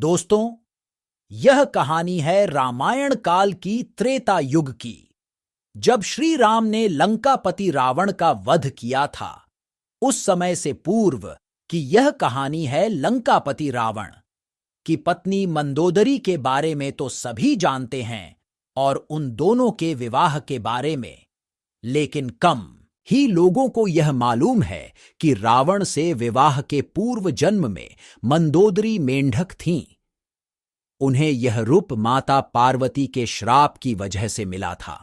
दोस्तों, यह कहानी है रामायण काल की त्रेता युग की, जब श्री राम ने लंकापति रावण का वध किया था। उस समय से पूर्व की यह कहानी है लंकापति रावण की पत्नी मंदोदरी के बारे में तो सभी जानते हैं और उन दोनों के विवाह के बारे में, लेकिन कम ही लोगों को यह मालूम है कि रावण से विवाह के पूर्व जन्म में मंदोदरी मेंढक थीं। उन्हें यह रूप माता पार्वती के श्राप की वजह से मिला था।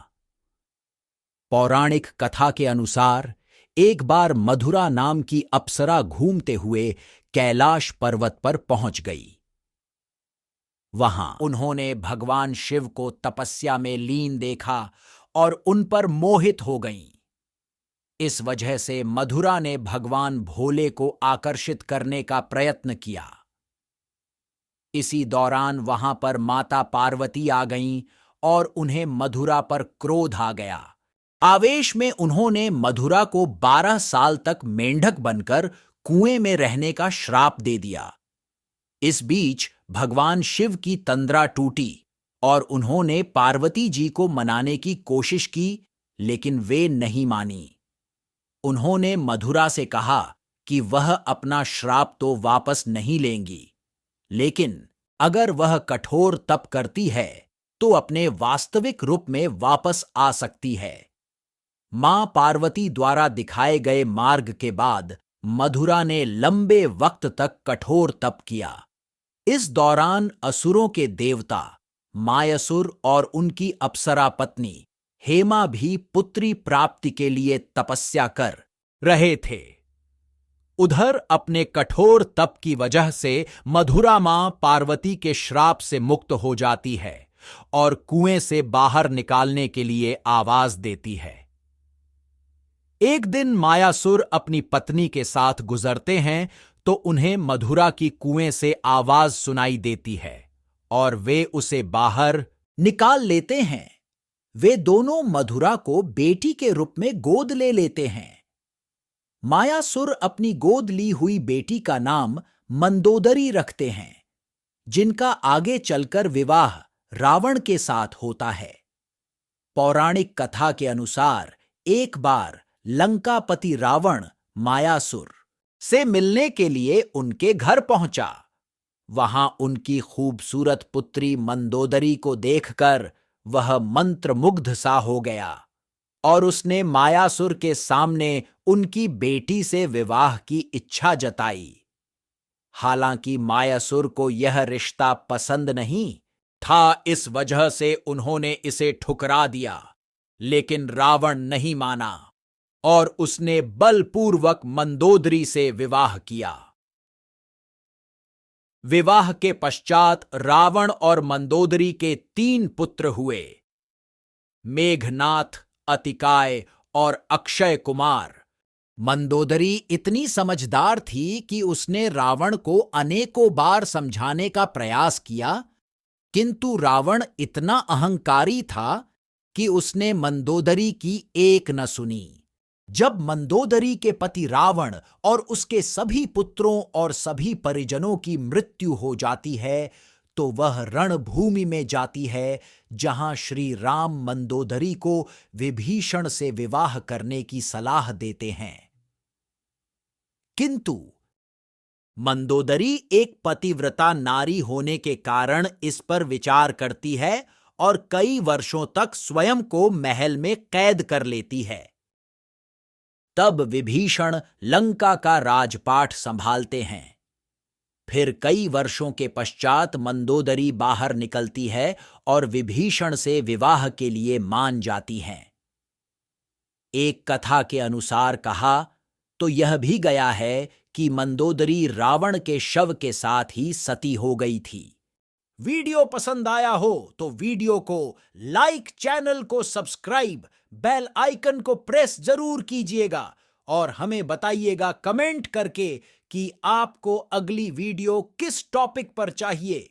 पौराणिक कथा के अनुसार एक बार मधुरा नाम की अप्सरा घूमते हुए कैलाश पर्वत पर पहुंच गई। वहां उन्होंने भगवान शिव को तपस्या में लीन देखा और उन पर मोहित हो गईं। इस वजह से मधुरा ने भगवान भोले को आकर्षित करने का प्रयत्न किया। इसी दौरान वहां पर माता पार्वती आ गईं और उन्हें मधुरा पर क्रोध आ गया। आवेश में उन्होंने मधुरा को 12 साल तक मेंढक बनकर कुएं में रहने का श्राप दे दिया। इस बीच भगवान शिव की तंद्रा टूटी और उन्होंने पार्वती जी को मनाने की कोशिश की, लेकिन वे नहीं मानी। उन्होंने मधुरा से कहा कि वह अपना श्राप तो वापस नहीं लेंगी, लेकिन अगर वह कठोर तप करती है तो अपने वास्तविक रूप में वापस आ सकती है। मां पार्वती द्वारा दिखाए गए मार्ग के बाद मधुरा ने लंबे वक्त तक कठोर तप किया। इस दौरान असुरों के देवता मायासुर और उनकी अप्सरा पत्नी हेमा भी पुत्री प्राप्ति के लिए तपस्या कर रहे थे। उधर अपने कठोर तप की वजह से मधुरा मां पार्वती के श्राप से मुक्त हो जाती है और कुएं से बाहर निकालने के लिए आवाज देती है। एक दिन मायासुर अपनी पत्नी के साथ गुजरते हैं तो उन्हें मधुरा की कुएं से आवाज सुनाई देती है और वे उसे बाहर निकाल लेते हैं। वे दोनों मधुरा को बेटी के रूप में गोद ले लेते हैं। मायासुर अपनी गोद ली हुई बेटी का नाम मंदोदरी रखते हैं, जिनका आगे चलकर विवाह रावण के साथ होता है। पौराणिक कथा के अनुसार एक बार लंकापति रावण मायासुर से मिलने के लिए उनके घर पहुंचा। वहां उनकी खूबसूरत पुत्री मंदोदरी को देखकर वह मंत्रमुग्ध सा हो गया और उसने मायासुर के सामने उनकी बेटी से विवाह की इच्छा जताई। हालांकि मायासुर को यह रिश्ता पसंद नहीं था, इस वजह से उन्होंने इसे ठुकरा दिया, लेकिन रावण नहीं माना और उसने बलपूर्वक मंदोदरी से विवाह किया। विवाह के पश्चात रावण और मंदोदरी के 3 पुत्र हुए, मेघनाथ, अतिकाय और अक्षय कुमार। मंदोदरी इतनी समझदार थी कि उसने रावण को अनेकों बार समझाने का प्रयास किया, किंतु रावण इतना अहंकारी था कि उसने मंदोदरी की एक न सुनी। जब मंदोदरी के पति रावण और उसके सभी पुत्रों और सभी परिजनों की मृत्यु हो जाती है, तो वह रणभूमि में जाती है, जहां श्री राम मंदोदरी को विभीषण से विवाह करने की सलाह देते हैं। किंतु मंदोदरी एक पतिव्रता नारी होने के कारण इस पर विचार करती है और कई वर्षों तक स्वयं को महल में कैद कर लेती है। तब विभीषण लंका का राजपाट संभालते हैं। फिर कई वर्षों के पश्चात मंदोदरी बाहर निकलती है और विभीषण से विवाह के लिए मान जाती हैं। एक कथा के अनुसार कहा तो यह भी गया है कि मंदोदरी रावण के शव के साथ ही सती हो गई थी। वीडियो पसंद आया हो तो वीडियो को लाइक, चैनल को सब्सक्राइब, बेल आइकन को प्रेस जरूर कीजिएगा और हमें बताइएगा कमेंट करके कि आपको अगली वीडियो किस टॉपिक पर चाहिए।